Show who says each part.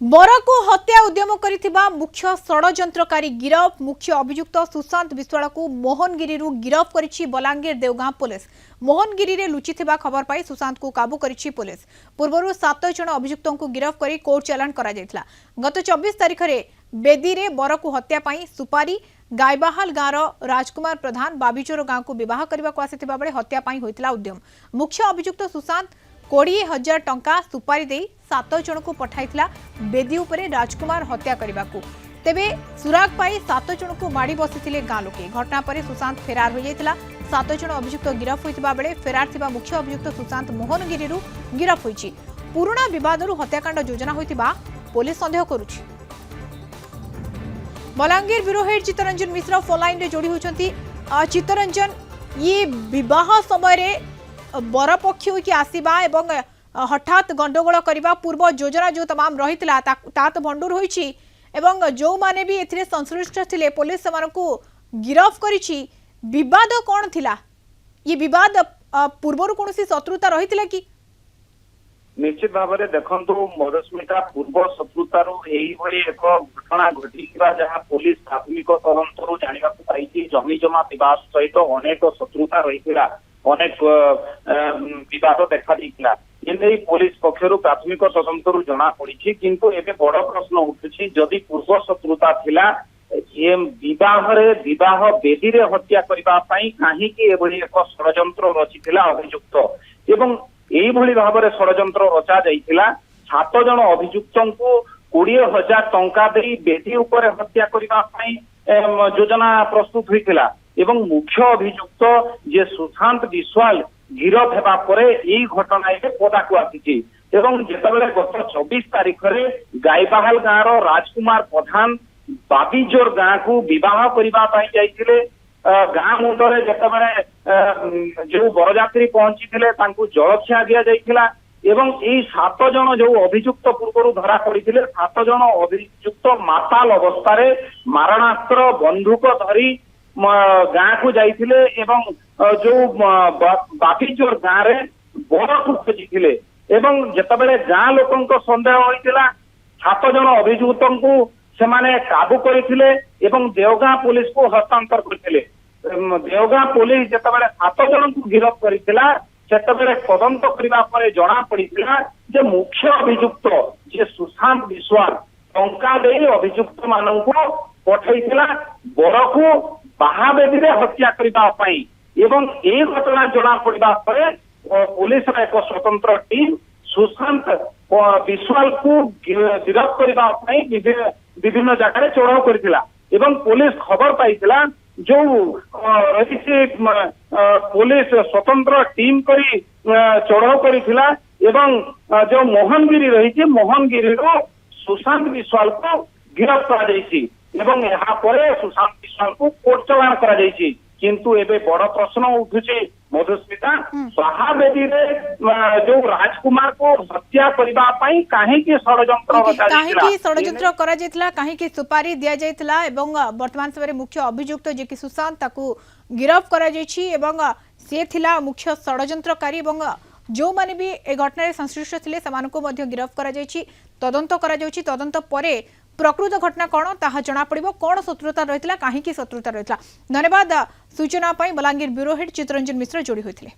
Speaker 1: बरको हत्या उद्यम करिथिबा मुख्य षडयंत्रकारी गिरफ मुख्य अभियुक्त सुशांत विश्वाल को मोहनगिरी गिरफ करिछि बलांगीर देवगां पुलिस। मोहनगिरी रे लुचिथिबा खबर पाई सुशांत को काबू करिछि पुलिस। पूर्वरु 7 जण अभियुक्तों को गिरफ करी कोर्ट चालान करा जायथिला। गत 24 तारिख रे बेदी रे बरको हत्या पाई सुपारी गायबाहाल गाँव राजकुमार प्रधान बाबीचोर गाँव को विवाह करने को आसिथिबा बेले हत्या पाई होइतिला उद्यम। मुख्य अभियुक्त सुशांत 20,000 टंका सुपारी दे 7 जन को पठाइथिला बेदी उपरे राजकुमार हत्या करने को। तेबे सुराग पाई 7 जन को माड़ी बसिथिले गाँ लोके। घटना पर सुशांत फेरार हो जाइथिला। 7 जन अभियुक्त गिरफ होइतिबा बेले फेरार थिबा मुख्य अभियुक्त सुशांत मोहनगिरी गिरफ होइछि। पुराना विवादरू हत्याकांड योजना होइतिबा पुलिस संदेह करुछि। बलांगीर ब्यूरो हेड चित्तरंजन मिश्र फोनलाइन रे जोड़ी होचंती। चित्तरंजन, ये विवाह समय रे बर पक्ष की आसीबा एवं हठात गंडगोल करबा पूर्व योजना जो तमाम रहितला ता तो भंडूर होइछि एवं जो माने भी एथिरे संश्लिष्ट थिले पुलिस सेमानकु गिरफ करिछि। विवाद कोन थिला? ये विवाद पूर्वरु कोनसी शत्रुता रहितला कि?
Speaker 2: निश्चित भाव में देखु मधुस्मिता पूर्व शत्रुतारू एक घटना घटी जहाँ पुलिस प्राथमिक तदंतर जाना पाई जमी जमा विवाद सहित अनेक शत्रुता रही अनेक विवाद देखा ये पुलिस पक्षर प्राथमिक तदंतर जना पड़ी किंतु एवं बड़ प्रश्न उठुची जदि पूर्व शत्रुता थिला विवाह बेदी रे हत्या करने कहीं एक षड्यंत्र रचिथिला अभियुक्त एवं यही भाव में षड्यंत्र रचा जाइथिला। 7 जन अभियुक्त को 20,000 टंका दे बेदी उपर हत्या करने योजना प्रस्तुत होइथिला एवं मुख्य अभियुक्त जे सुशांत विश्वाल गिरफ हेबा परे एही घटना पदा को आसीछि एवं जेतेबेले गत 24 तारिख रे गायबाहाल गाँव राजकुमार प्रधान बाबीजोर गाँ को विवाह करबा पई जाइथिले। गाँ मुंडरे जेतेबेले जो बरजात्री पहुंची जलखिया दि जाइथिला एवं यही 7 जन जो अभियुक्त पूर्व धरा पड़ी 7 जन अभियुक्त माताल अवस्था मारणास्त्र बंधुक धरी गाँ को जाइथिले एवं जो बाबीचोर गाँव रे बड़ को खोजिथिले एवं जेतेबेले गाँ लोकंक संदेह होइतिला 7 जन अभियुक्त को सेमाने काबू करथिले एवं देवगां पुलिस को हस्तांतर करथिले। देवगां पुलिस जेतेबेले 7 जन को गिरफ करथिला सेतेबेले तदंत करबा परे जणा पड़िथिला जे मुख्य अभियुक्त जे सुशांत विश्वाल टंका दे अभियुक्त माननकु पठाइथिला बरको बाहाबेदी रे हत्या करबा पई एवं ए घटना जणा पड़िबा परे पुलिस रा एक स्वतंत्र टीम सुशांत विश्वाल को गिरफ करबा पई विभिन्न जगह चढ़ाऊ करथिला एवं पुलिस खबर पाइथिला जो रही पुलिस स्वतंत्र टीम करी चढ़ाऊ करथिला एवं जो मोहनगिरी रही मोहनगिरी सुशांत विश्वाल को गिरफ्त करा जायछि एवं यहाँ पर सुशांत विश्वाल को कोर्ट चालान करा जायछि। किंतु एबे बड़ प्रश्न उठुचे मधुस्मिता बाहाबेदी रे जो राजकुमार को हत्या करबा पई काहेकि षड्यंत्र रचा जायतिला काहेकि षड्यंत्र करा जायतिला काहेकि सुपारी दिया जायतिला एवं वर्तमान समय मुख्य अभियुक्त जे कि सुशांत ताकू गिरफ करा जायछि एवं से थिला मुख्य षड्यंत्रकारी एवं जो माने भी ए घटना रे संश्लिष्ट थिले समानको मध्ये गिरफ करा जायछि तदंत करा जायछि। तदंत परे प्रकृत घटना कौन ताहा जना पड़िबो कौन शत्रुता रहितला काहेकि शत्रुता रहितला। धन्यवाद सूचना पाई बलांगीर ब्यूरो हेड चित्तरंजन मिश्र जोड़ी होइथिले।